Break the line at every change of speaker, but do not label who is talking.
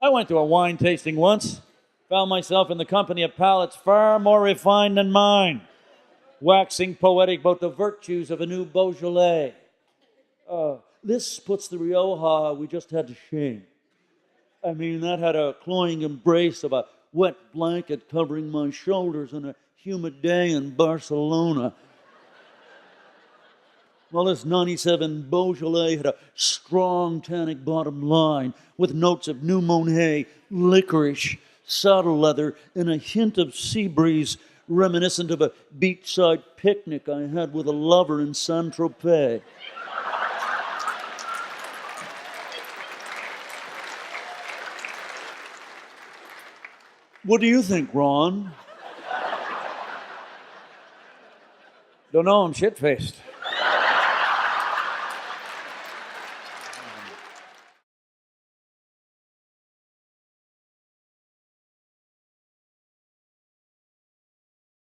I went to a wine tasting once. Found myself in the company of palates far more refined than mine, waxing poetic about the virtues of a new Beaujolais. This puts the Rioja we just had to shame. I mean, that had a cloying embrace of a wet blanket covering my shoulders on a humid day in Barcelona. Well, this 97 Beaujolais had a strong tannic bottom line with notes of new Monet, licorice, saddle leather, and a hint of sea breeze reminiscent of a beachside picnic I had with a lover in Saint-Tropez. What do you think, Ron? Don't know, I'm shit-faced.